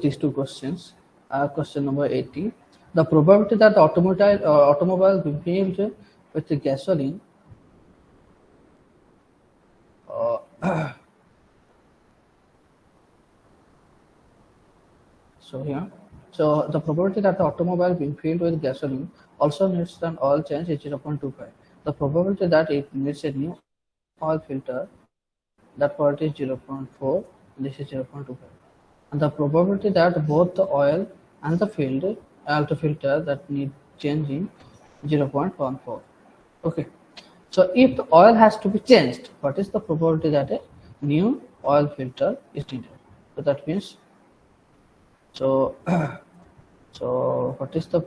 these two questions. Question number 80. The probability that the automobile will be filled with the gasoline so here, so the probability that the automobile being filled with gasoline also needs an oil change is 0.25. The probability that it needs a new oil filter, that part is 0.4, this is 0.25. And the probability that both the oil and the filter that need changing 0.14. Okay. So if the oil has to be changed, what is the probability that a new oil filter is needed? So that means, so so what is the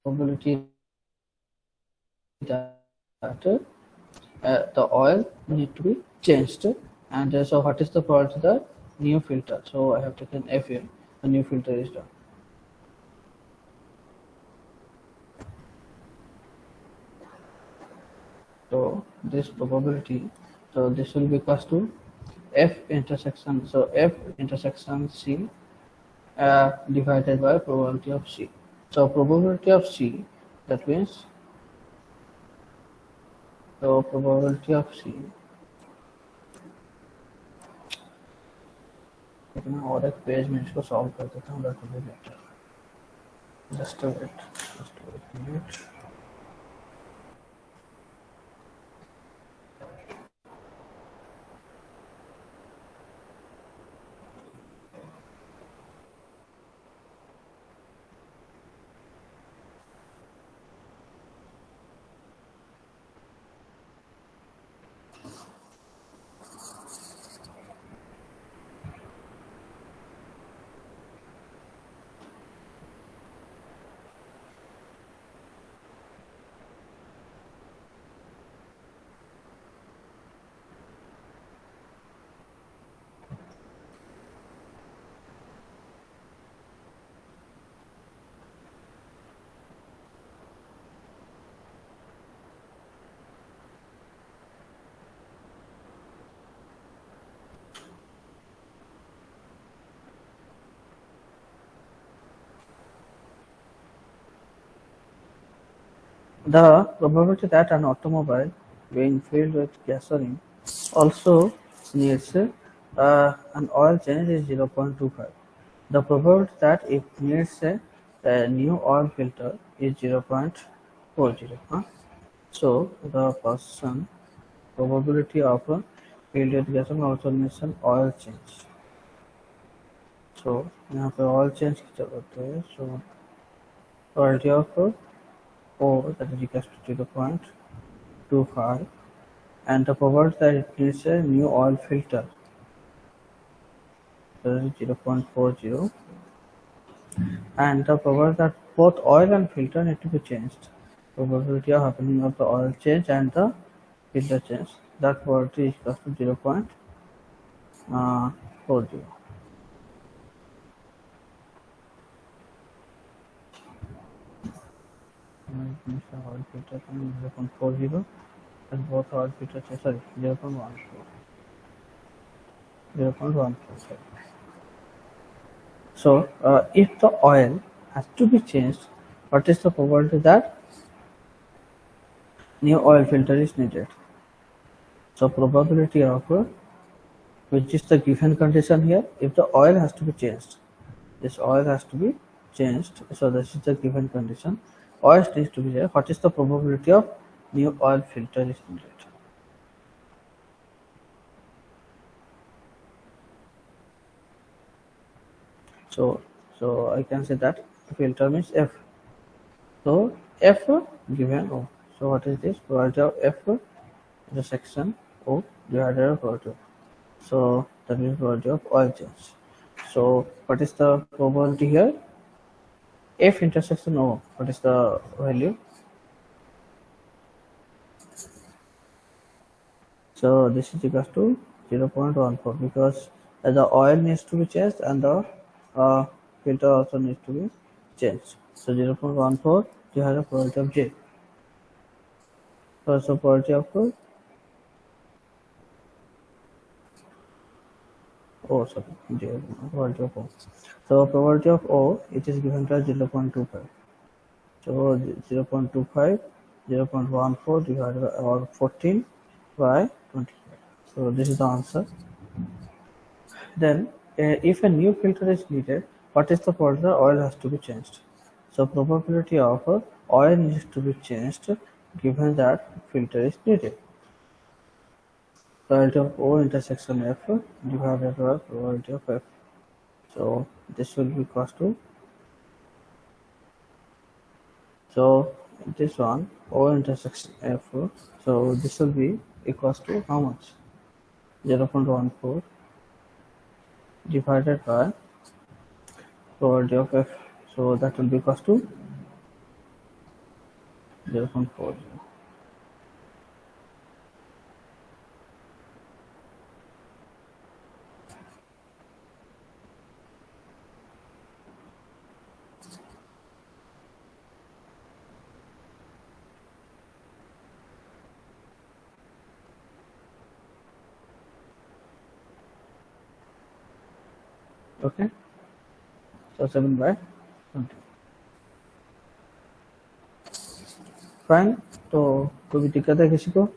probability that the oil need to be changed, and so what is the probability the new filter? So I have taken F here, the new filter is done. So this probability, so this will be equals to F intersection, so F intersection C divided by probability of C. So probability of C, that means, so probability of C, और एक page में इसको solve कर देता हूँ, that will be better. Just wait a minute. The probability that an automobile being filled with gasoline also needs an oil change is 0.25. The probability that it needs a new oil filter is 0.40. So the person probability of filled with gasoline also needs an oil change. So यहाँ पे oil change की जरूरत है. So probability of O, that is equals to 0.25, and the probability that it needs a new oil filter, that is 0.40, and the probability that both oil and filter need to be changed, probability of happening of the oil change and the filter change, that probability is equals to 0.40. Oil filter 0.40 and both oil filter change, sorry, 0.14. So if the oil has to be changed, what is the probability that new oil filter is needed? So probability of which is the given condition here, if the oil has to be changed, this oil has to be changed, so this is the given condition, oil needs to be there, what is the probability of new oil filter is needed? So I can say that filter means F. So F given O. So what is this? Probability of F intersection O divided by probability of. So that is probability of oil change. So what is the probability here? F intersection O. What is the value? So this is equals to 0.14 because the oil needs to be changed and the filter also needs to be changed. So 0.14 divided by probability of J. So probability of O, sorry, probability of O. So probability of O, it is given to 0.25. So 0.25, 0.14 divided by or 14 by 25. So this is the answer. Then, if a new filter is needed, what is the probability oil has to be changed? So probability of oil needs to be changed given that filter is needed. Probability of O intersection F divided by probability of F. So this will be equals to, so this one O intersection F, so this will be equals to how much? 0.14 divided by probability of F. So that will be equals to 0.40. Okay, so 7 by 20. Fine, तो कोई भी दिक्कत है किसी को?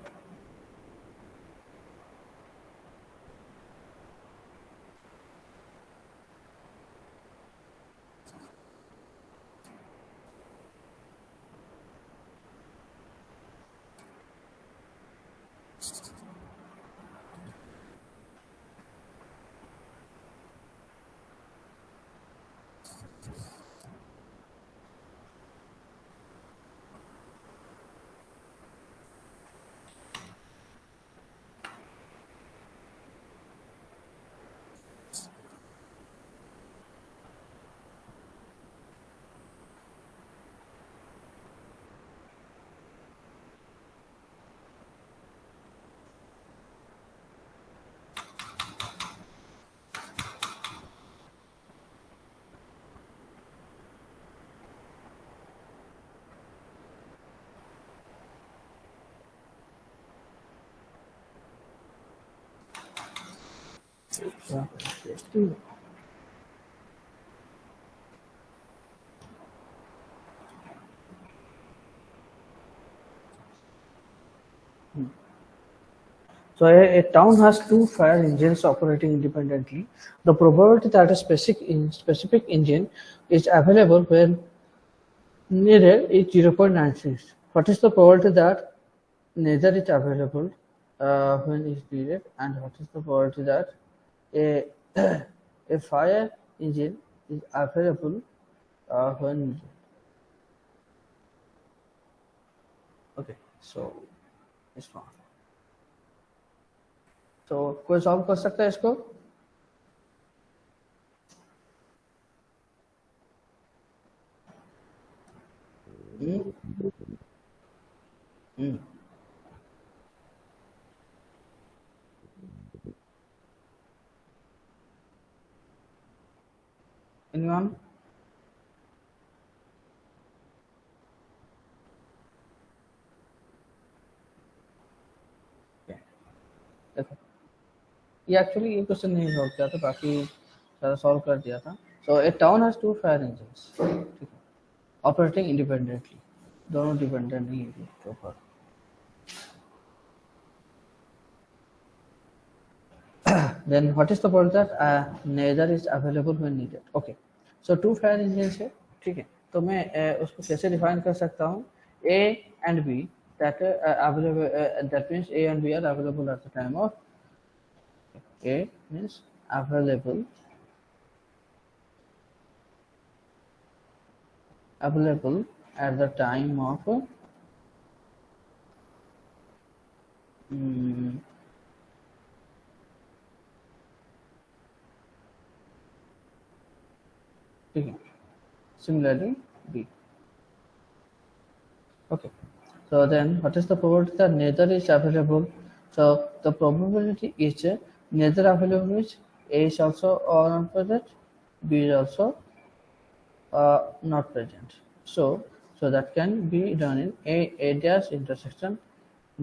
So a town has two fire engines operating independently. The probability that a specific engine is available when needed is 0.96. What is the probability that neither is available when is needed, and what is the probability that a a fire engine is available when needed? Okay, so this one. तो कोई solve कर सकता है इसको? Anyone? देखो, ये actually ये question नहीं सॉल्व किया था, बाकी सारा सॉल्व कर दिया था. So a town has two fire engines, ठीक है, ऑपरेटिंग इंडिपेंडेंटली, दोनों डिपेंडेंट नहीं है इसके ऊपर. Then what is the point that neither is available when needed? Okay, so two fire engines है, ठीक है, तो मैं उसको कैसे डिफाइन कर सकता हूँ? A and B that available, that means A and B are available at the time of, A means available at the time of similarly B. Okay, so then what is the probability that neither is available? So the probability is neither available means A is also not present, B is also not present. So that can be done in A dash intersection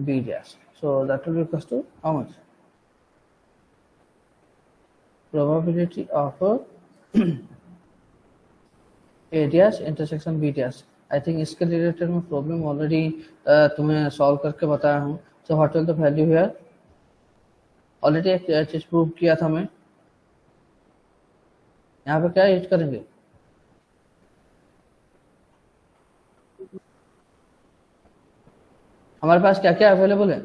B dash. So that will be equals to how much? probability of areas intersection BTS. I think इसके related में problem already तुम्हें solve करके बताया हूँ. So what will the value here? Already एक चीज prove किया था मैं. यहाँ पे क्या यूज करेंगे? हमारे पास क्या क्या अवेलेबल है?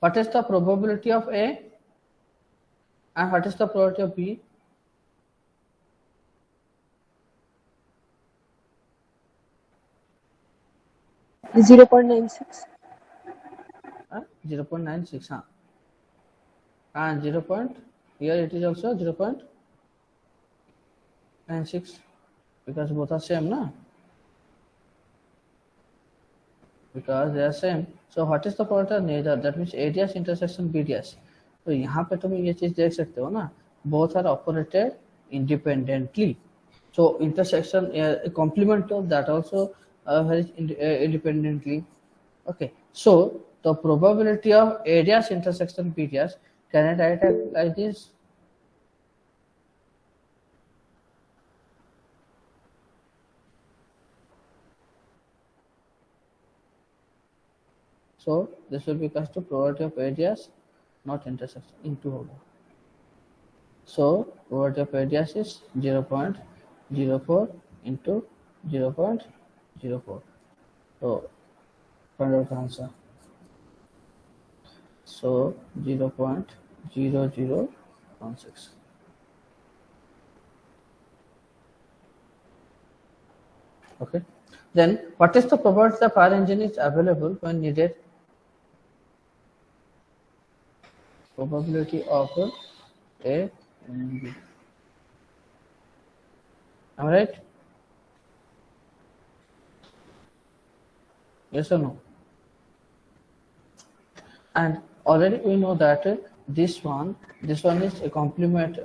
What is the probability of A and what is the probability of B? Uh, 0.96. 0.96. And 0. Here it is also 0.96 because both are same, na? Because they are same. So what is the probability of neither? That means areas intersection BDS. तो यहाँ पे तुम ये चीज देख सकते हो ना, both are operated independently. So intersection complement of that also varies independently. Okay. So the probability of areas intersection BDS, can I write it like this? So this will be equal to probability of areas not intersection into over. So probability of areas is 0.04 into 0.04. So find out the answer. So 0.0016. Okay. Then what is the probability the fire engine is available when needed? Probability of A and B. Am I right? Yes or no? And already we know that this one is a complement.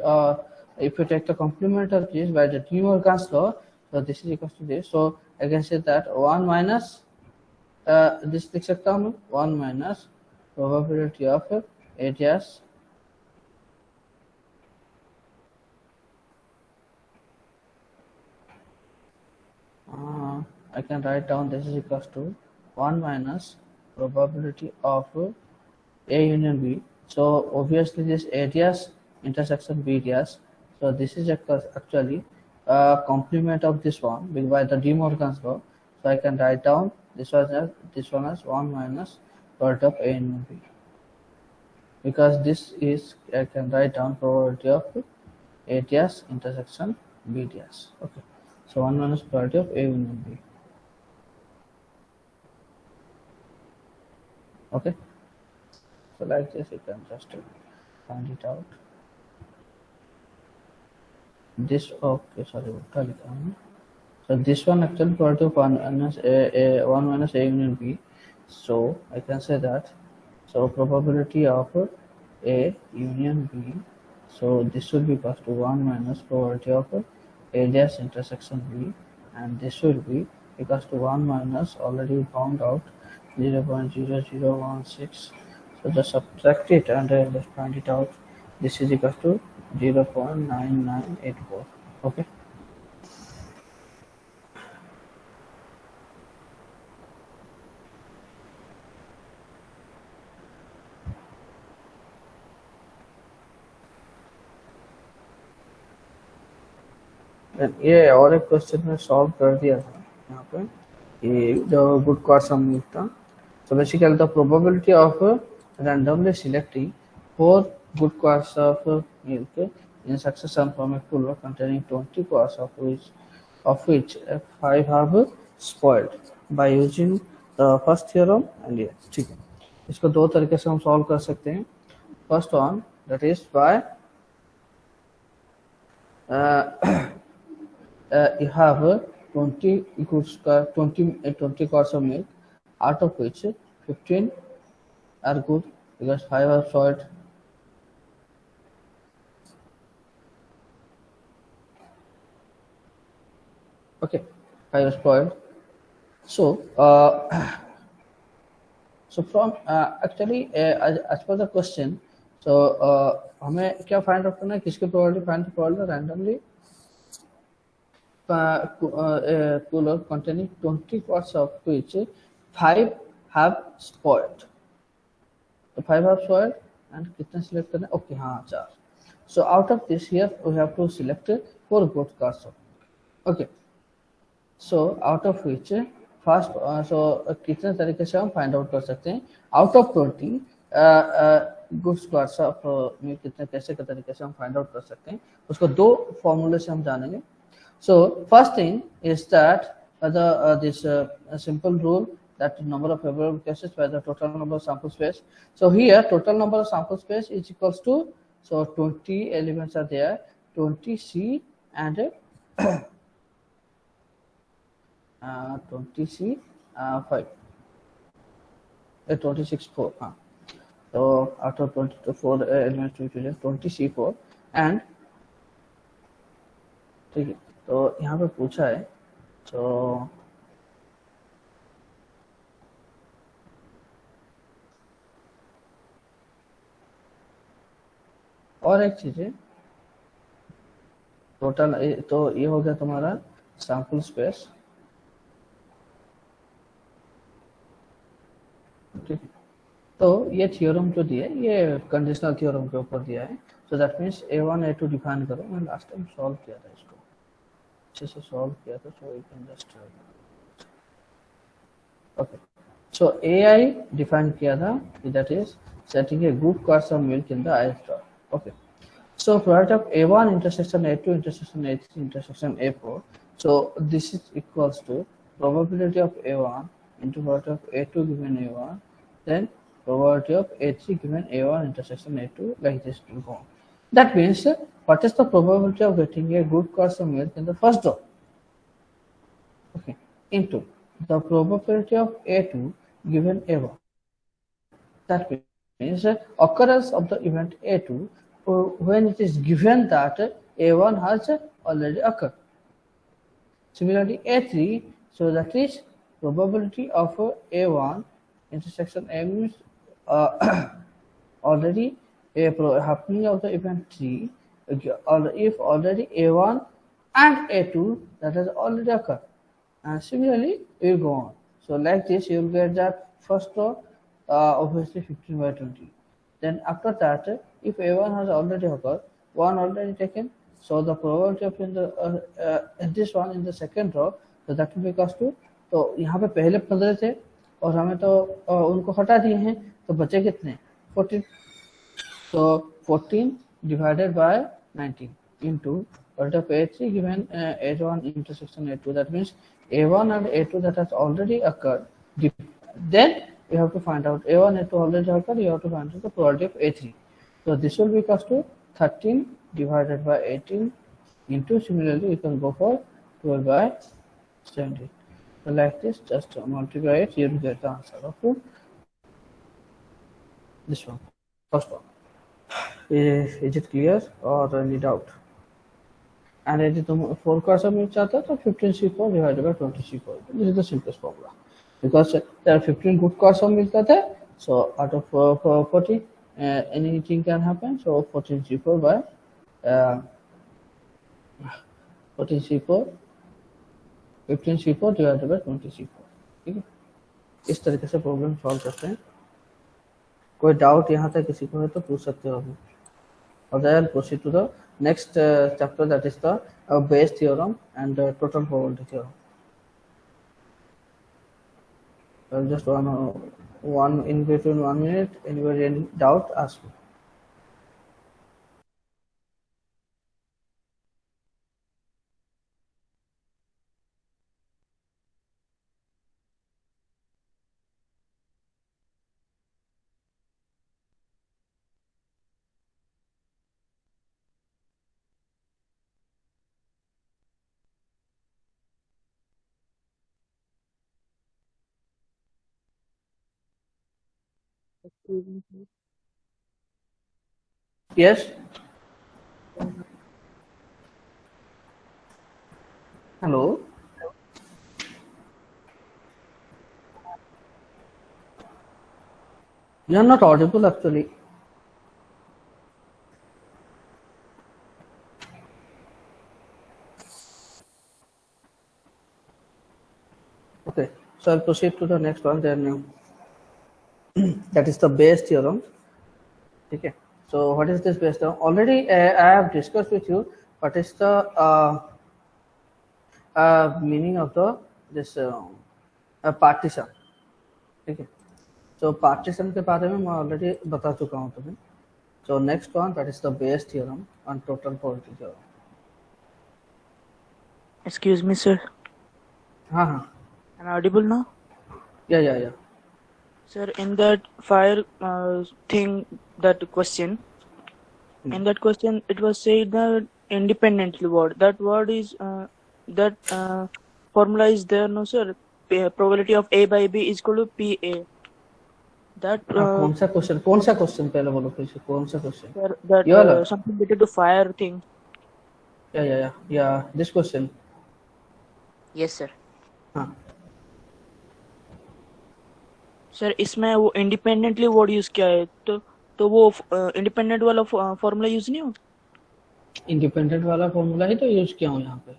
If you take the complement of this by the De Morgan's law, so this is equal to this. So I can say that 1 minus this लिख सकता हूँ 1 minus probability of areas I can write down this is equal to 1 minus probability of A union B. So obviously this areas intersection B areas. So this is actually a complement of this one by the De Morgan's law. So I can write down this one as 1 minus probability of A union B. Because this is, I can write down probability of areas intersection B areas. Okay. So 1 minus probability of A union B. Okay. So like this, you can just find it out. This okay, sorry, so this one actually probability of 1 minus A union B. So I can say that. So probability of A union B. So this will be equal to 1 minus probability of areas intersection B, and this will be equal to 1 minus already found out 0.0016. So just subtract it and just find it out. This is equal to 0.9984. Okay. ये और एक question में solve कर दिया था यहाँ पे, ये जो गुड क्वेश्चन मिल था. So basically the probability of randomly selecting 4 good quarts of milk in succession from a pool containing 20 quarts of which 5 have spoiled by using the first theorem and ये ठीक है. इसको दो तरीके से हम सॉल्व कर सकते हैं. First one, that is by you have 20 goods 20 quarts of milk, out of which 15 are good because 5 are spoiled. Okay, 5 are spoiled. So so from actually as per the question, so हमें क्या find out करना है, किसकी probability find करना है, randomly cooler containing 20 parts of which 5 have spoiled. तो 5 have spoiled and कितने select करना है? Okay, हाँ 4. So out of this here we have to select 4 good cards. Okay. So out of which first कितने तरीके से हम फाइंड आउट कर सकते हैं? Out of 20 good squads of में कितने कैसे के तरीके से हम फाइंड आउट कर सकते हैं, उसको दो फॉर्मूले से हम जानेंगे. So first thing is that this simple rule that number of favorable cases by the total number of sample space. So here total number of sample space is equals to, so 20 elements are there, 20C and 20C 5, 26 4. So out of 24 elements we will 20C4 and ठीक है. तो यहाँ पे पूछा है, तो और एक चीज है टोटल, तो ये हो गया तुम्हारा सैंपल स्पेस. ठीक है. तो ये थ्योरम जो दिया है ये कंडीशनल थ्योरम के ऊपर दिया है. So that means A1 A2 define करो. मैं लास्ट टाइम सॉल्व किया था इसको, अच्छे से सॉल्व किया था. So you can just okay. So AI define किया था, that is setting a good quartz of milk in the ice drop. Okay. So product of A1 intersection A2 intersection A3 intersection A4. So this is equals to probability of A1 into probability of A2 given A1, then probability of A3 given A1 intersection A2, like this will go on. That means what is the probability of getting a good course of milk in the first drop? Okay, into the probability of A2 given A1. That means occurrence of the event A2 when it is given that A1 has already occurred. Similarly, A3, so that is probability of A1 intersection A means already happening of the event 3, or if already A1 and A2 that has already occurred. And similarly, we will go on. So like this, you will get that first row, obviously 15 by 20. Then after that, if A1 has already occurred, 1 already taken, so the probability of in the this one in the second row, so that will be equals to, तो यहाँ पे पहले 15 थे और हमें तो उनको हटा दिए हैं, तो बचे कितने? 14. So 14 divided by 19 into what of A3 given A1 intersection A2. That means A1 and A2 that has already occurred. Then you have to find out A1 A2 already occurred. You have to find out the probability of A3. So this will be equals to 13 divided by 18 into, similarly you can go for 12 by 17. So like this, just multiply it, you will get the answer of this one, first one. Is it clear or any doubt? And यदि तुम 4 का सब मिल चाहते हो तो 15C4 divided by 20C4. This is the simplest formula. Because there are 15 good cards of मिलता था, so out of 40 anything can happen. So 14C4 by 14C4 15C4 divided by 20C4. ठीक है, इस तरीके से प्रॉब्लम सॉल्व करते हैं. कोई डाउट यहाँ तक किसी को है तो पूछ सकते हो अभी. I'll proceed to the next chapter, that is the Bayes theorem and total probability theorem. I'll just one in between 1 minute. Anybody any doubt, ask me. Yes. Hello. You are not audible actually. Okay, so I'll proceed to the next one. Then that is the Bayes theorem. Okay. So what is this Bayes theorem? Already I have discussed with you what is the meaning of the this partition. ठीक है, so partition के बारे में मैं already बता चुका हूँ तुम्हें. So next one, that is the Bayes theorem on total probability theorem. Excuse me, sir. हाँ हाँ. Am I audible now? Yeah. Sir, in that fire thing, that question, in that question, it was said that independently word. That word is that formula is there, no sir. Probability of A by B is equal to PA. That कौन सा question पहले बोलो फिर से, कौन सा question? sir, that something related to fire thing. Yeah. This question. Yes, sir. हाँ. Sir इसमें वो इंडिपेंडेंटली वर्ड यूज किया है, तो वो इंडिपेंडेंट वाला फॉर्मूला यूज नहीं हो. इंडिपेंडेंट वाला फॉर्मूला ही तो यूज किया हूँ यहाँ पे.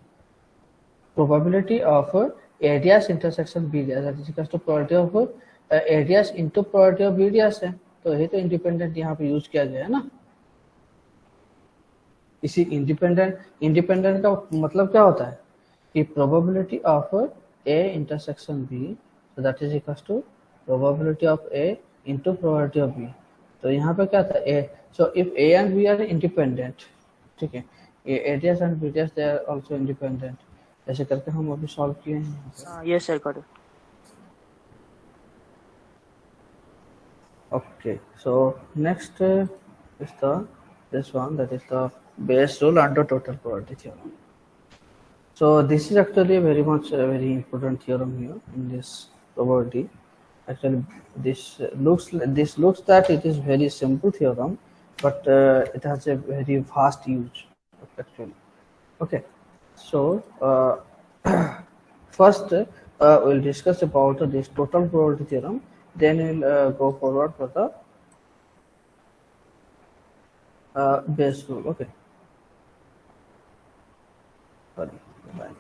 Probability of areas intersection B areas, that is equals to probability of areas into probability of B areas है, तो ये तो इंडिपेंडेंट यहाँ पे यूज किया गया है ना. इसी इंडिपेंडेंट का मतलब क्या होता है कि probability of A intersection B, so that is equals to probability of A into probability of B. तो यहाँ पे क्या था A, so if A and B are independent, ठीक है, areas and radius they are also independent. ऐसे करके हम अभी सॉल्व किए हैं. Yes sir, got it. Okay, so next is this one, that is the Bayes rule under total probability theorem. So this is actually very important theorem here in this probability. Actually, this looks that it is very simple theorem, but it has a very vast use actually. Okay, so first we'll discuss about this total probability theorem. Then we'll go forward for the Bayes rule. Okay. Sorry. Bye.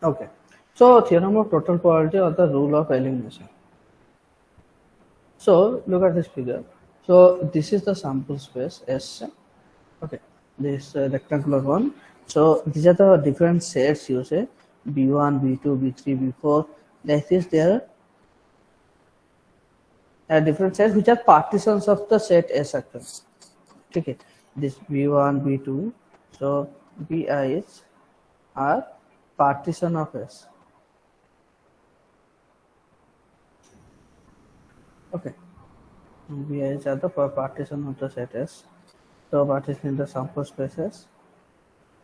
Okay, so theorem of total probability or the rule of elimination. So look at this figure. So this is the sample space S. Okay, this rectangular one. So these are the different sets you say B1, B2, B3, B4. Like this, there are different sets which are partitions of the set S actually. Okay, this B1, B2. So BIs are partition of S. Okay, BIs are the partition of the set S. So partition in the sample space S.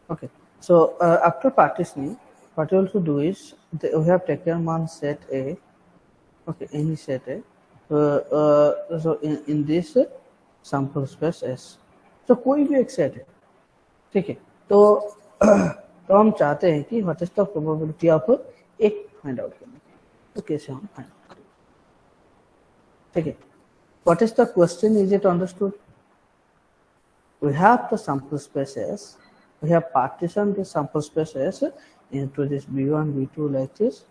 Okay, so after partitioning, what you also do is we have taken one set A. Okay, any set A. So in this sample space S. So कोई भी एक set है, ठीक है, तो हम चाहते हैं कि what is the probability of एक फाइंड आउट करने, तो कैसे हम फाइंड आउट करें. ठीक है, what is the question, is it understood? We have the sample space S, we have partitioned the sample space S into this B1, B2 like this.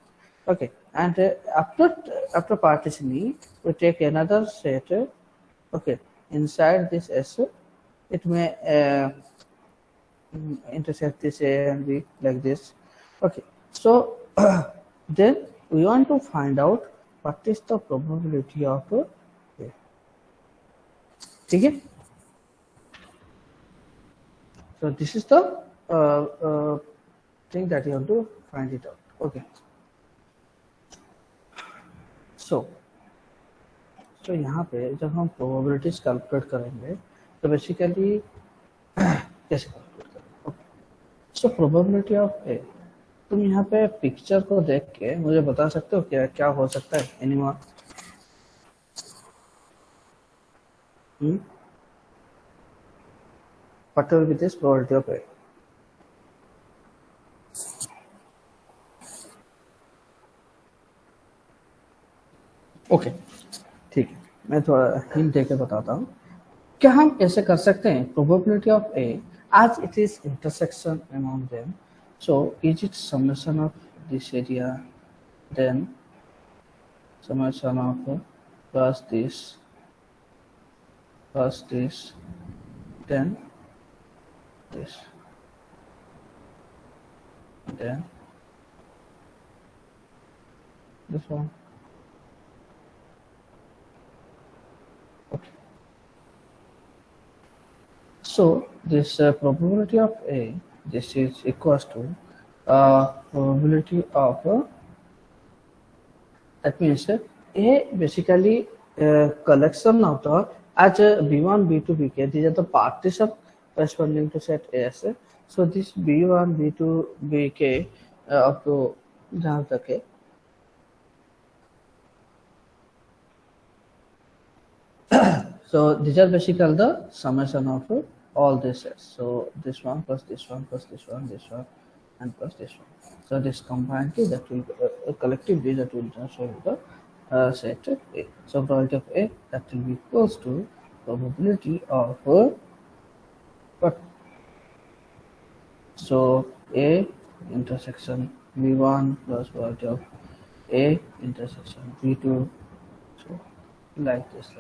Okay, and after partitioning we take another set. Okay, inside this S it may intersect this A and B like this. Okay, so then we want to find out what is the probability of A. ठीक है, so this is the thing that you have to find it out. Okay, so यहाँ पे जब हम probabilities calculate करेंगे तो basically कैसे calculate करेंगे? Okay, so probability of A, तुम यहाँ पे पिक्चर को देख के मुझे बता सकते हो क्या क्या हो सकता है? Anyone? What will be this probability of A? Okay ठीक है, मैं थोड़ा हिंट देके बताता हूँ। क्या हम ऐसे कर सकते हैं probability of A as it is intersection among them, so is it summation of this area, then summation of plus this, then this, then this one. Okay. So this probability of A, this is equals to probability of that means A basically collection of the as B1, B2, Bk. These are the partition corresponding to set A. So this B1, B2, Bk up to जहाँ तक है so these are basically the summation of all these sets. So this one plus this one plus this one, this one, and plus this one. So this combined that will collectively that will show the set A. So probability of A that will be equals to probability of what? So A intersection B1 plus probability of A intersection B2. So like this.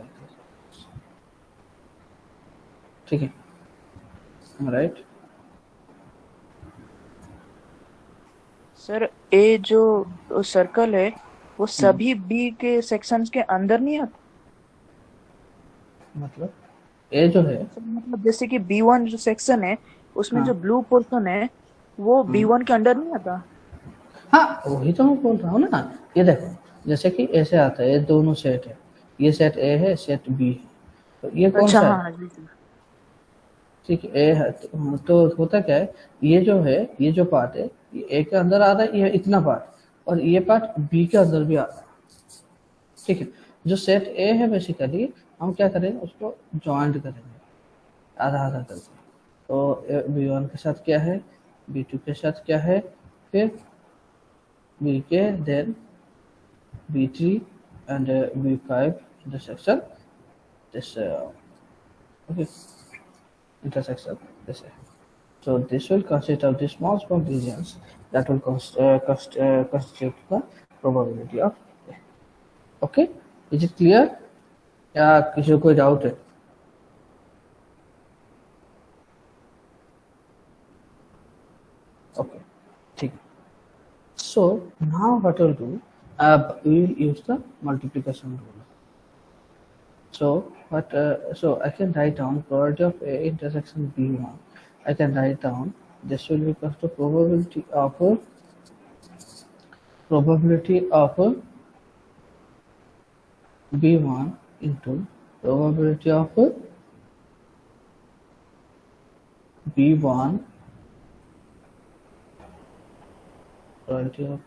ठीक है, right? Sir ए जो circle है वो सभी B के sections के अंदर नहीं आता? मतलब ए जो है मतलब जैसे कि B1 जो सेक्शन है उसमें जो ब्लू पोर्शन है वो B1 के अंदर नहीं आता? हाँ वही तो मैं बोल रहा हूँ ना। ये देखो जैसे कि ऐसे आता है, ये दोनों सेट है, ये सेट ए है, सेट बी है, तो ये कौन सा है? ठीक है, ए है तो होता क्या है, ये जो है, ये जो पार्ट है ये ए के अंदर आता है, ये इतना पार्ट, और ये पार्ट बी के अंदर भी आता है। ठीक है, जो सेट ए है बेसिकली हम क्या करेंगे, उसको ज्वाइंट करेंगे आधा आधा करके। तो B1 के साथ क्या है, B2 के साथ क्या है, फिर बी के, then B3 and B5 intersection this okay intersection this. So this will consist of the small regions that will constitute the probability of A. Okay, is it clear? या किसी को कोई डाउट है? Okay, ठीक. So now what we'll do, we will use the multiplication rule. So what? So I can write down probability of A intersection B1. I can write down this will be equal to probability of B1 into probability of B1 probability of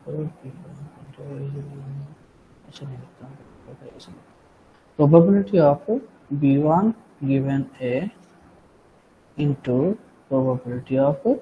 probability of B1 given A into probability of A.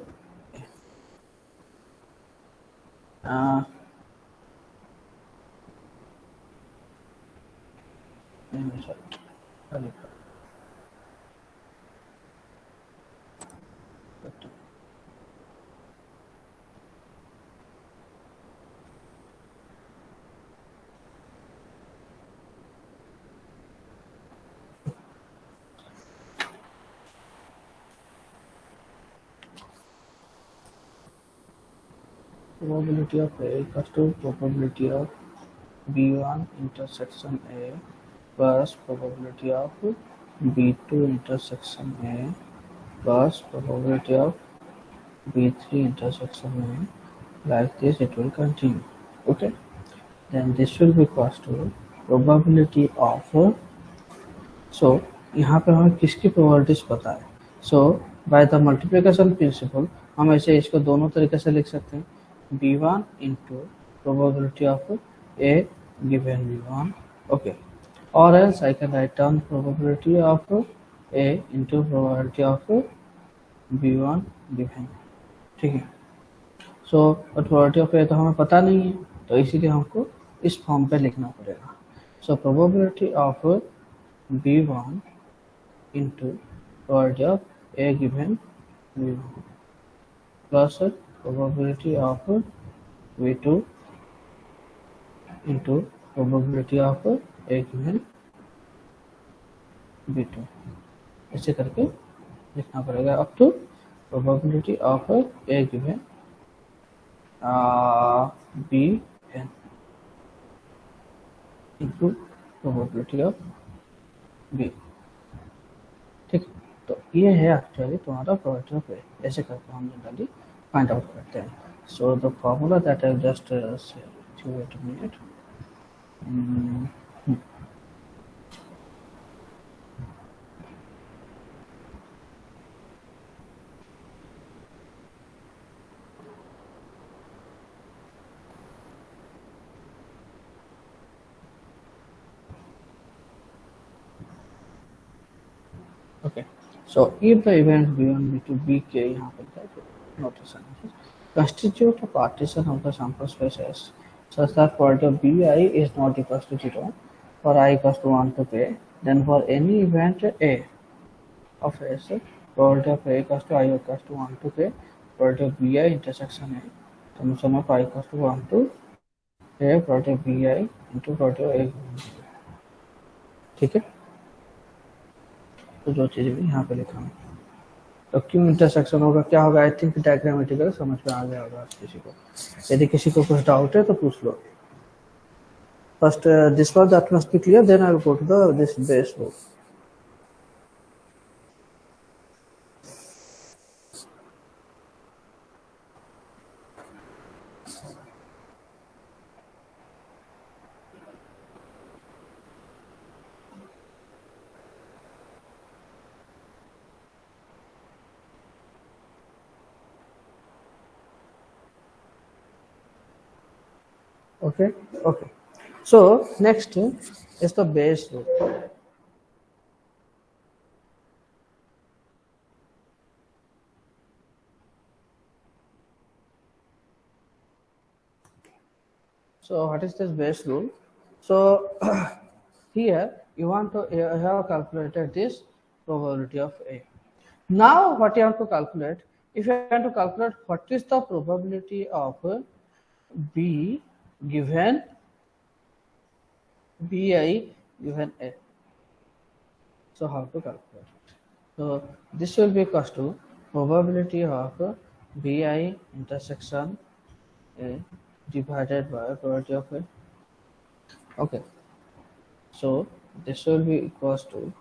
Probability of A equals to probability of B1 intersection A plus probability of B2 intersection A plus probability of B3 intersection A. Like this it will continue. Okay, then this will be equals to probability of so यहाँ पे हमें किसकी probabilities पता है, सो by the multiplication principal हम ऐसे इसको दोनों तरीके से लिख सकते हैं, B1 into probability of A given B1. Okay, or else I can write down probability of A into probability of B1 given. ठीक है, सो प्रोबेबिलिटी ऑफ ए तो हमें पता नहीं है, तो इसीलिए हमको इस फॉर्म पे लिखना पड़ेगा. So probability of B1 into probability of A given B1 plus probability of V2 into probability of A given B2. ऐसे करके लिखना पड़ेगा up to probability of A given B n into probability of B. ठीक, तो ये है actually तुम्हारा probability of ए. ऐसे करके हम जनरली फाइंड आउट करते हैं. So the formula that I just wait a minute. Okay, so if the events B1, B2, Bk यहाँ पे notation constitute a partition of the sample space S such that probability of Bi is not equals to 0 for I equals to 1 to k, then for any event A of S, probability of A equals to I equals to 1 to k, probability of Bi intersection A, summation of I equals to 1 to k, probability of Bi into probability of A. ठीक है, तो जो चीज़ भी यहाँ पे लिखा हूँ. तो क्यों इंटरसेक्शन होगा, क्या होगा, आई थिंक डायग्रामेटिकल समझ में आ गया होगा किसी को. यदि किसी को कुछ डाउट है तो पूछ लो. First this was that must be clear, then I will go to the this base rule. Okay, okay. So next is the base rule. So what is this base rule? So here you want to have calculated this probability of A. Now what you have to calculate, if you want to calculate what is the probability of B given Bi given A. So how to calculate it? So this will be equals to probability of Bi intersection A divided by probability of A. Okay, so this will be equals to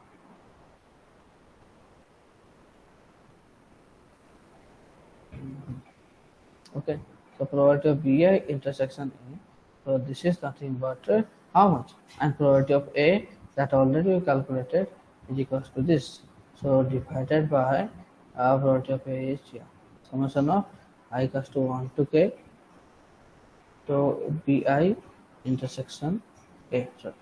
okay, so probability of Bi intersection A, so this is nothing but how much, and probability of A that already we calculated is equals to this, so divided by probability of A is here, summation of I equals to 1 to k, so Bi intersection A. Sorry.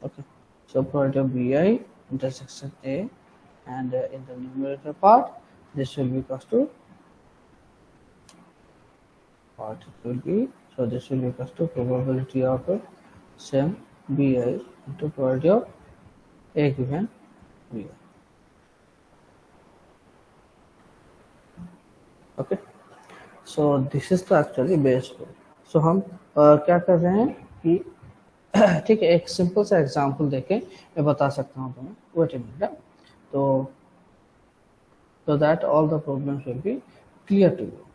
Okay, so probability of Bi intersection A, and in the numerator part this will be equals to what it will be, so this will be equals to probability of same Bi into probability of A given Bi. Okay, so this is the actually base rule. So हम क्या कर रहे हैं कि ठीक है, एक simple सा एग्जांपल देके मैं बता सकता हूँ तुम्हें. Wait a minute. तो so that all the problems will be clear to you.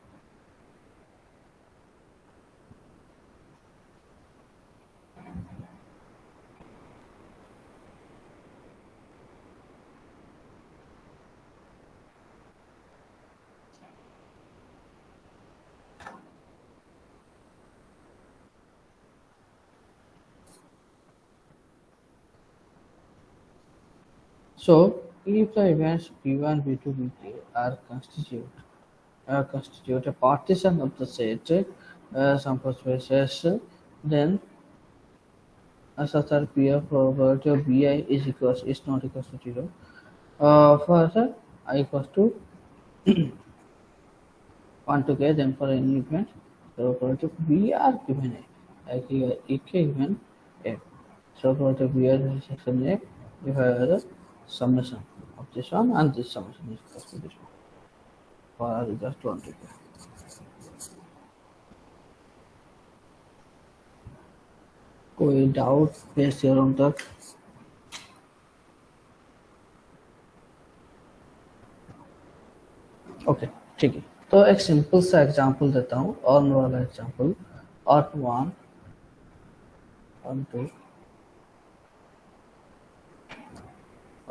So if the events B1, B2, B3 are constitute a partition of the set sample spaces, then such that P of probability of Bi is not equals to 0. For I equals to 1 to k, then for any event, the probability of B are given A, like here Ek given A. So probability of B are intersection A, you have the summation of this one and this summation is equals to this one. For just 1 to k. कोई doubt Bayes theorem तक? Okay, ठीक है। तो एक simple सा example देता हूँ, on वाला example, on 1, on 2,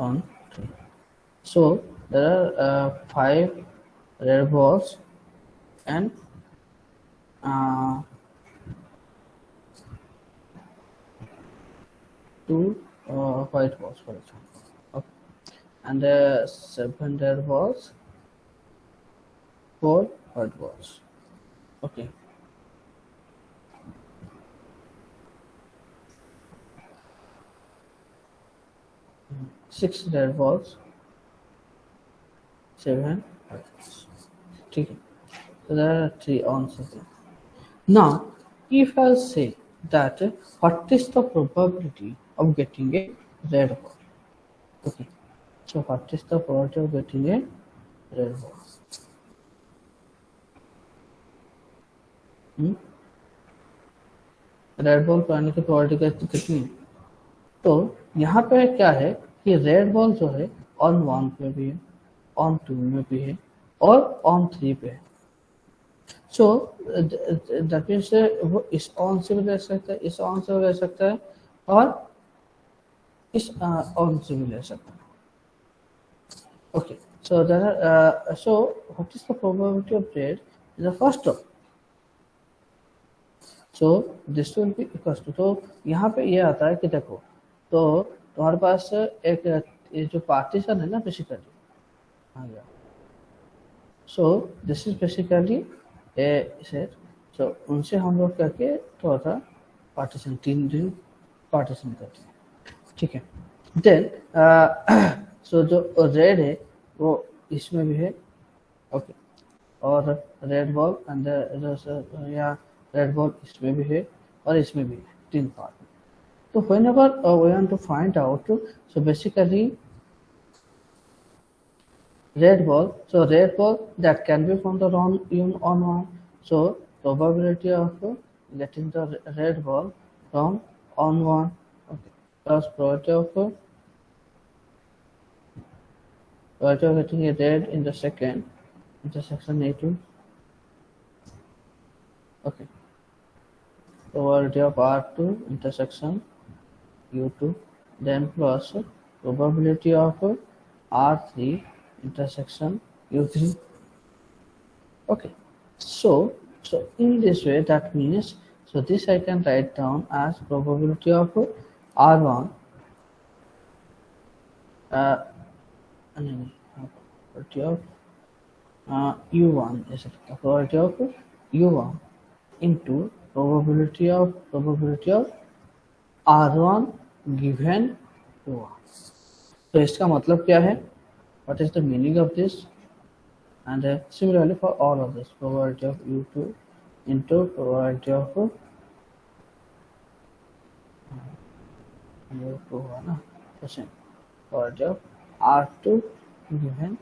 on 3. So there are 5 red balls and 2 white balls, for example. Okay. And 7 red balls, 4 white balls. Okay. Six red balls, 7 white balls. Okay. So there are 3 answers. Now, if I say that what is the probability of getting a red ball? Okay. So what is the probability of getting a red ball? Red ball पाने की probability कितनी है? तो यहाँ पे क्या है कि रेड बॉल जो है ऑन 1 पे भी है, ऑन 2 में भी है और ऑन 3 पे है. सो दैट मीन्स वो इस ऑन से भी ले सकता है, इस ऑन से भी ले सकता है और इस ऑन से भी ले सकता है. Okay, so so what is the probability of red in the first term? So this will be equal to, तो यहाँ पे ये आता है कि देखो, तो तुम्हारे पास एक ये जो पार्टीशन है ना बेसिकली आ गया. So this is basically a set. So उनसे हम लोग करके थोड़ा सा पार्टीशन 3 दिन पार्टीशन करते हैं. ठीक है. देन सो जो रेड है वो इसमें भी है. ओके. और रेड बॉल अंदर या रेड बॉल इसमें भी है और इसमें भी है, 3 पार्ट में. तो whenever we want to find out, so basically red ball, so red ball that can be found on 1. So probability of getting the red ball from on 1, okay, plus probability of getting a red in the second intersection A2. Okay. Probability of R2 intersection U2, then plus probability of R3 intersection U3. Okay. So in this way, that means, so this I can write down as probability of R1 probability of U1 is the probability of U1 into probability of R1 given U1. तो इसका मतलब क्या है? What is the meaning of this? And similarly for all of this, probability of U2 into probability of U2 है ना, तो same probability of R2 given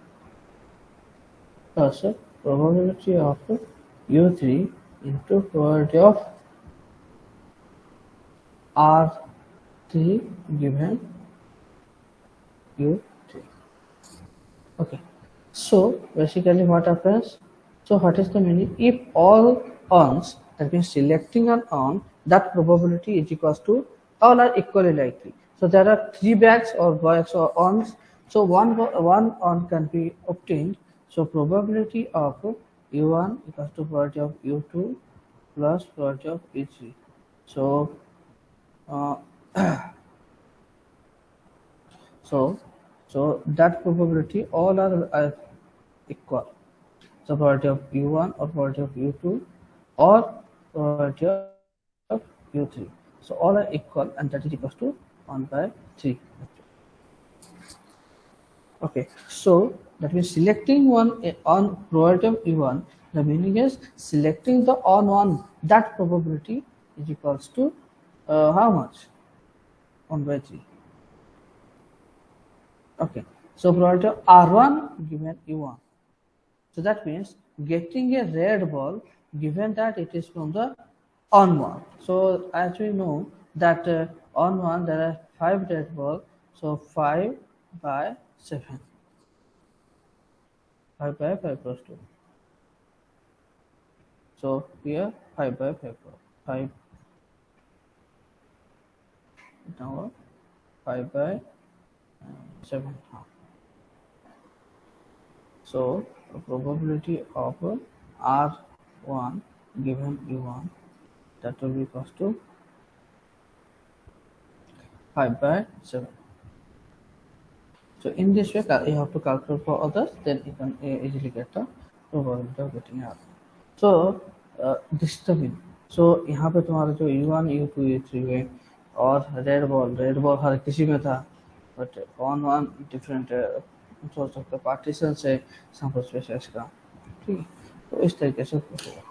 plus probability of U3 into probability of R3 given U3. Okay. So basically what happens? So what is the meaning? If all ons, that means selecting an on, that probability is equals to all are equally likely. So there are 3 bags or bags or ons. So one on can be obtained. So probability of U1 equals to probability of U2 plus probability of U3. So So that probability all are equal. So probability of u1 or probability of u2 or probability of u3. So all are equal and that is equals to 1 by 3. Okay, so that means selecting one on probability of u1, the meaning is selecting the on one, that probability is equals to how much? 1 by 3. Okay, so probability of r1 given u1. So that means getting a red ball given that it is from the on one. So as we know that on one there are 5 red balls, so 5 by 7. 5 by 5 plus 2. So here 5 by 5 plus 5. Now 5 by 7. So the probability of R1 given U1, that will be equals to 5 by 7. So in this way you have to calculate for others, then you can easily get the probability of getting R. So this is the mean. So यहाँ पे तुम्हारा जो U1, U2, U3 है और red ball हर किसी में था, but on one different सोच सकते पार्टीशन से सैंपल स्पेस का, ठीक है। तो इस तरीके से पूछेगा।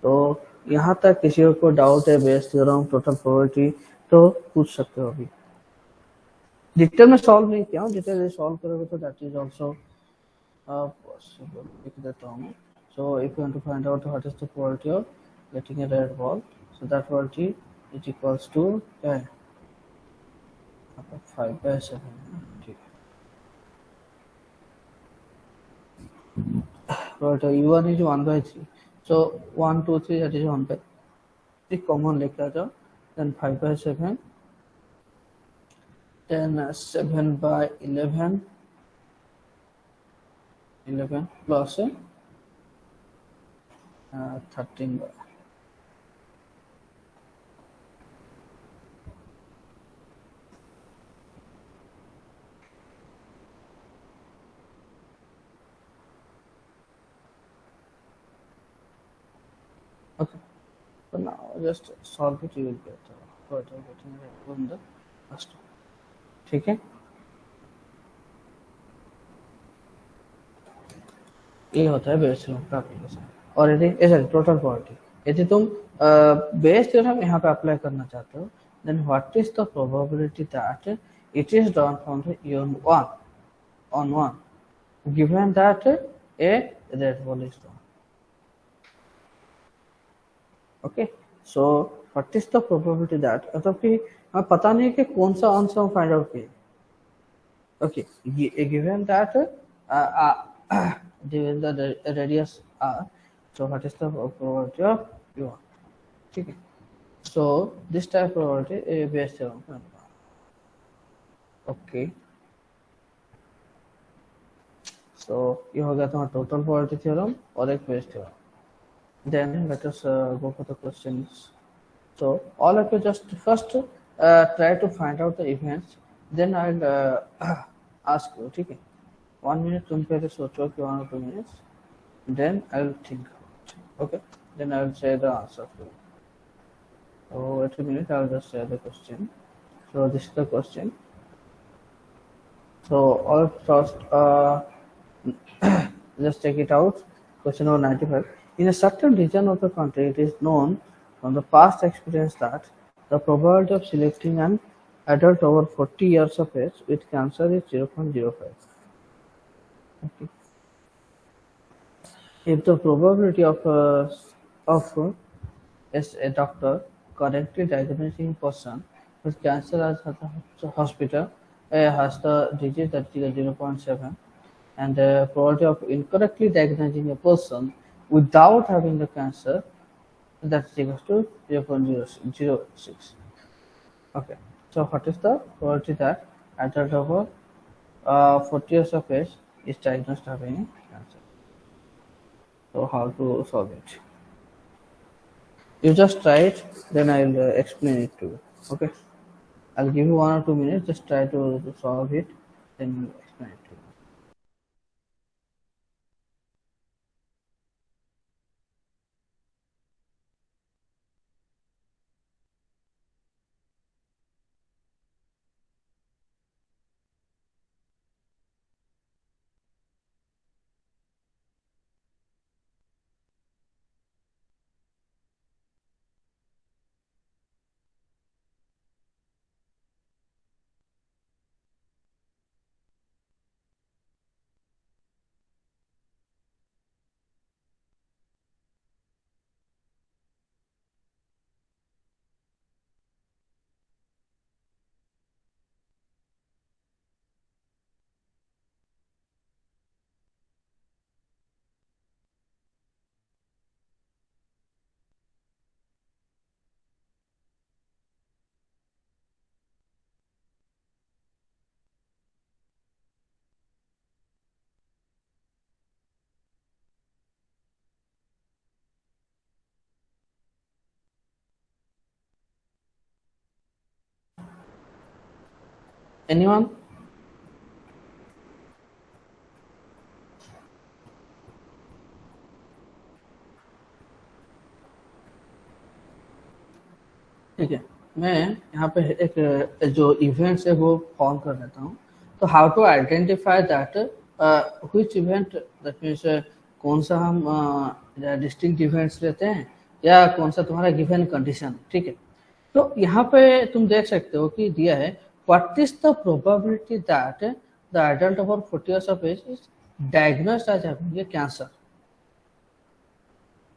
तो यहाँ तक किसी को डाउट है बेस थ्योरम टोटल प्रोबेबिलिटी तो पूछ सकते हो। अभी डिटेल में सॉल्व नहीं किया हूँ, डिटेल में सॉल्व करोगे तो दैट इज आल्सो पॉसिबल। लिख देता हूँ। So if you want to find out what is the probability of getting a red ball, so that probability is equals to 5 by 7. But u1 is 1 by 3. So 1, 2, 3, that is 1 by 3. Common लेकर जाओ, then 5 by 7, then 7 by 11 plus 13 by. Okay, so now just solve it, you will get what you are getting from the first one. ठीक है, ये होता है Bayes theorem का application. और यदि ऐसे टोटल प्रोबेबिलिटी, यदि तुम बेस थ्योरम यहाँ पे अप्लाई करना चाहते हो, then what is the probability that it is drawn from the on one given that a red ball is drawn. Okay, so what is the probability that, मतलब कि हमें पता नहीं कि कौन सा आंसर हम फाइंड आउट किए। Okay, given that given the radius r, so what is the probability of u1? ठीक है, so this type probability a Bayes theorem. Okay, so ये हो गया तुम्हारा टोटल प्रोबेबिलिटी थ्योरम और एक Bayes theorem. Then let us go for the questions. So all of you just first try to find out the events, then I'll ask you, ठीक है। 1 minute तुम पहले सोचो कि 1 or 2 minutes, then I'll think about it, okay, then I'll say the answer for you. So wait a minute, I'll just say the question. So this is the question. So all first just take it out. Question number 95. In a certain region of the country, it is known from the past experience that the probability of selecting an adult over 40 years of age with cancer is 0.05. Okay. If the probability of a doctor correctly diagnosing person with cancer at the hospital has the disease that is 0.7, and the probability of incorrectly diagnosing a person without having the cancer, that is equals to 0.06. Okay, so what is the probability that adult over 40 years of age is diagnosed having cancer? So how to solve it? You just try it, then I'll explain it to you. Okay, I'll give you 1 or 2 minutes. Just try to solve it. then we'll explain it to you. Anyone? ठीक है, मैं यहाँ पे एक जो events है वो form कर देता हूँ. तो how to identify that which event, that means कौन सा हम डिस्टिंक्ट इवेंट्स लेते हैं या कौन सा तुम्हारा गिवन कंडीशन. ठीक है, तो यहाँ पे तुम देख सकते हो कि दिया है what is the probability that the adult over 40 years of age is diagnosed as having a cancer.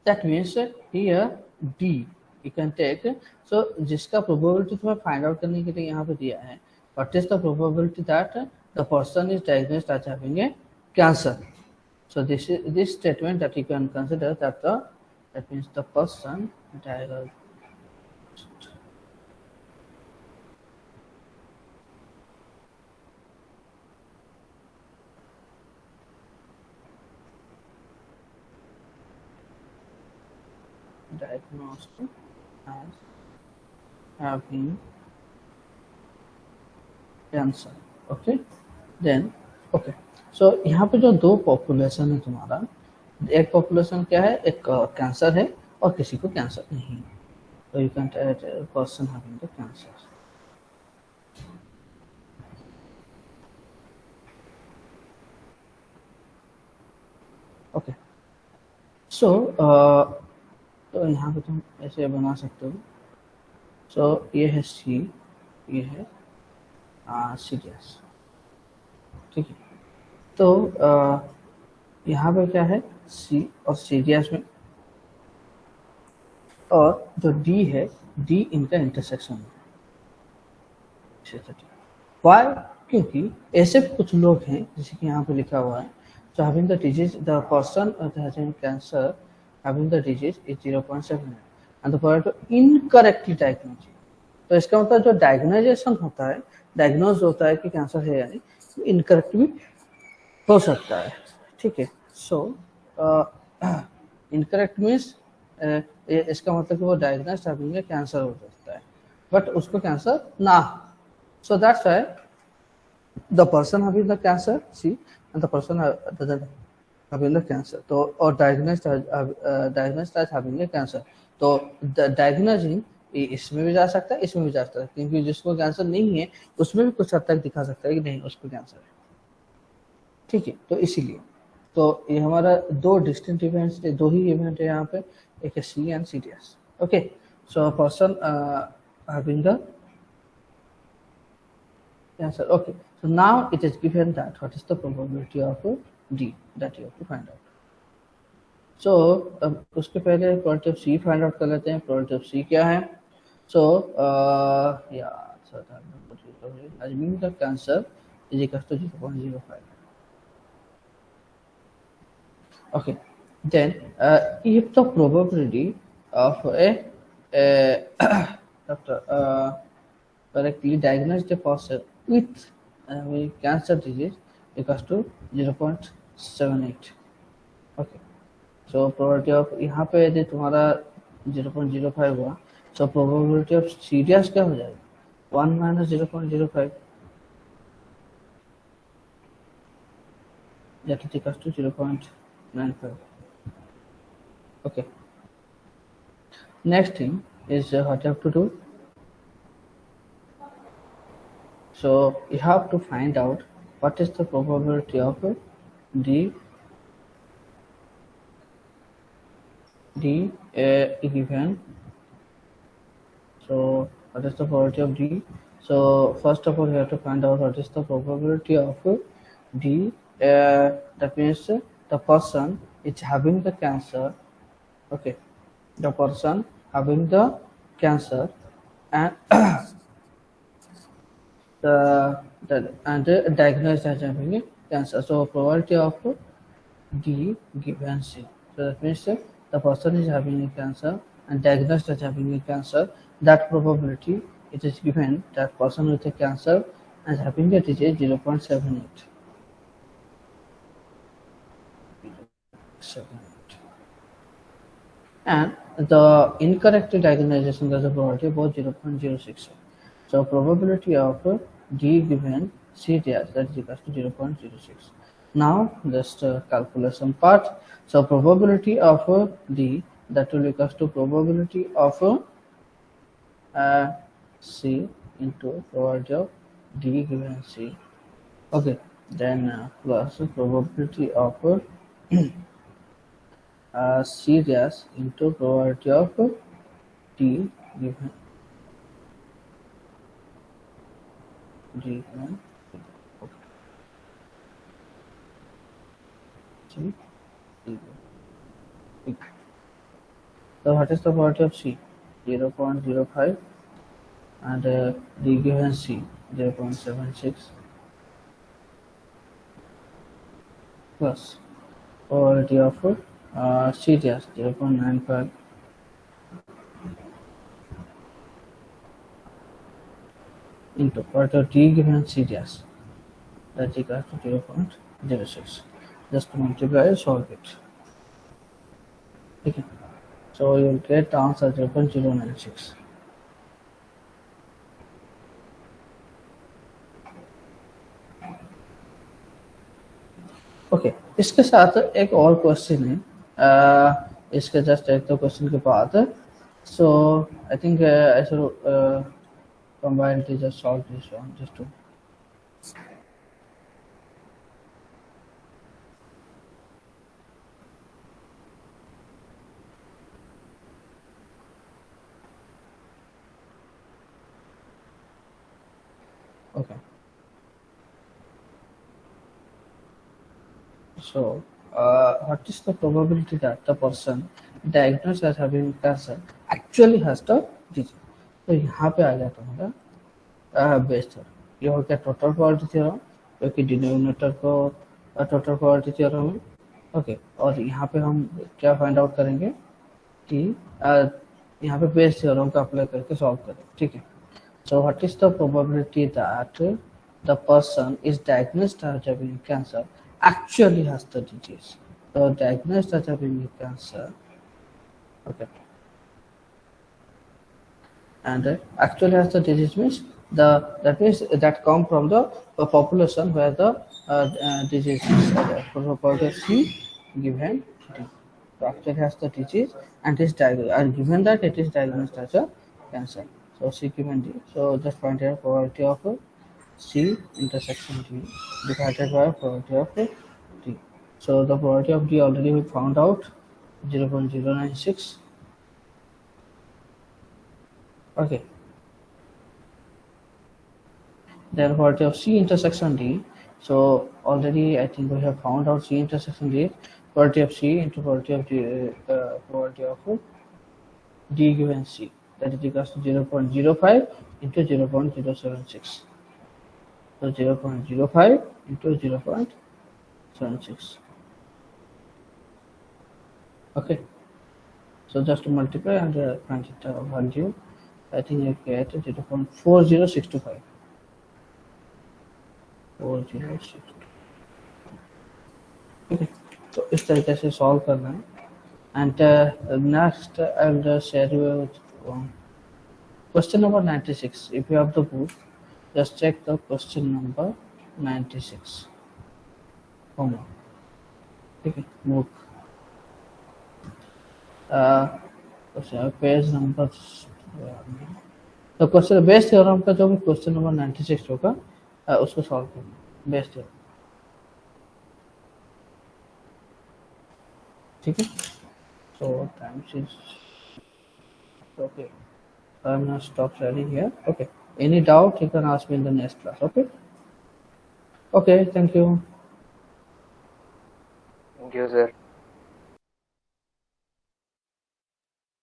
That means here D you can take. So जिसका probability तुम्हें find out करने के लिए यहाँ पे दिया है what is the probability that the person is diagnosed as having a cancer. So this is this statement that you can consider that means the person diagnosed as having cancer. Okay, then okay, so यहाँ पे जो दो population है तुम्हारा, एक population क्या है, एक कैंसर है और किसी को कैंसर नहीं है. तो you can person having the cancer. Okay, so तो यहाँ पे तुम ऐसे बना सकते हो. सो ये है सी, ये है सीरियस. ठीक है, तो यहाँ पे क्या है सी और सीरियस में, और जो डी है डी इनका इंटरसेक्शन है. वाई, क्योंकि ऐसे भी कुछ लोग हैं जैसे कि यहाँ पे लिखा हुआ है so having the disease, the person having cancer having the disease is 0.7 and the person incorrectly diagnosed. तो इसका मतलब जो डायग्नोजेशन होता है, डायग्नोज होता है कि कैंसर है या नहीं, इनकरेक्ट भी हो सकता है. ठीक है, सो इनकरेक्ट मीन्स इसका मतलब कि वो डायग्नोज हैविंग कैंसर हो सकता है बट उसको कैंसर ना. So that's why the person having the cancer, see, and the person doesn't having the cancer. तो और diagnosed as having a cancer. तो diagnosing इसमें भी जा सकता है, इसमें भी जा सकता है, क्योंकि जिसको कैंसर नहीं है उसमें भी कुछ हद तक दिखा सकता है कि नहीं उसको कैंसर है. ठीक है, तो इसीलिए तो ये हमारा दो डिस्टिंक्ट इवेंट्स, दो ही इवेंट है यहाँ पे, एक है C and serious. Okay, so person having the cancer. Okay, so now it is given that what is the probability of D that you have to find out. So उसके पहले probability of C find out कर लेते हैं. probability of C क्या है? So assuming the cancer is equal to 0.05. Okay, then if the probability of a doctor correctly diagnosed a person with cancer disease equals to 0.78. Okay, so probability of यहाँ पे यदि तुम्हारा 0.05 हुआ, so probability of serious क्या हो जाएगा 1 - 0.05. that is equals to 0.95. Okay. Next thing is what you have to do. So you have to find out what is the probability of d given. So what is the probability of d? So first of all, we have to find out what is the probability of d. That means the person is having the cancer. Okay, the person having the cancer and diagnosed as having a cancer. So probability of D given C. So that means the person is having a cancer and diagnosed as having a cancer. That probability it is given that person with a cancer and having a disease 0.78. 0.78. And the incorrect diagnosis has a probability about 0.06. So probability of D given C dash, that is equal to 0.06. Now just calculation part. So probability of D, that will equal to probability of C into probability of D given C. Okay, then plus probability of C dash into probability of D given D given. Okay. C. D given. So what is the probability of C? 0.05 and D given C 0.76 plus probability of C dash 0.95 into probability of D given C dash, that is equal to 0.06. Just multiply and solve it. Okay. So you will get the answer 0.096. Okay इसके साथ एक और question है इसके just एक तो question के बाद so I think I should combine to just solve this one just to okay. So, what is the probability that the person diagnosed as having cancer actually has the disease? तो यहाँ पे आ गया तुम्हारा Bayes theorem, ये हो गया total probability theorem, क्योंकि denominator को टोटल प्रोबेबिलिटी थ्योरम है. ओके, और यहाँ पे हम क्या फाइंड आउट करेंगे कि यहाँ पे बेस थ्योरम को अप्लाई करके सॉल्व करें. ठीक है. So what is the probability that the person is diagnosed as having cancer actually has the disease? So diagnosed as having cancer, okay, and actually has the disease means that means that come from the population where the disease is probability C given D. So actually has the disease and is diagnosed, and given that it is diagnosed as a cancer. So C given D. So just find out probability of C intersection D divided by probability of D. So the probability of D already we found out 0.096. Okay. Then probability of C intersection D. So already I think we have found out C intersection D. Probability of C into probability of D, probability of D given C. That is equals to 0.05 into 0.076. So 0.05 into 0.76. Okay. So just to multiply and find it value, I think you get 0.40625. 406. Okay. तो इस तरीके से solve करना है. And next I will just share you question number 96. If you have the book, just check the question number 96. ठीक है, move page number. तो question Bayes theorem का जो भी क्वेश्चन नंबर 96 होगा उसको सॉल्व करना बेस थ्योरम। ठीक है, so time is okay. I'm gonna stop sharing here. Okay, any doubt you can ask me in the next class. Okay, okay, thank you. Thank you, sir.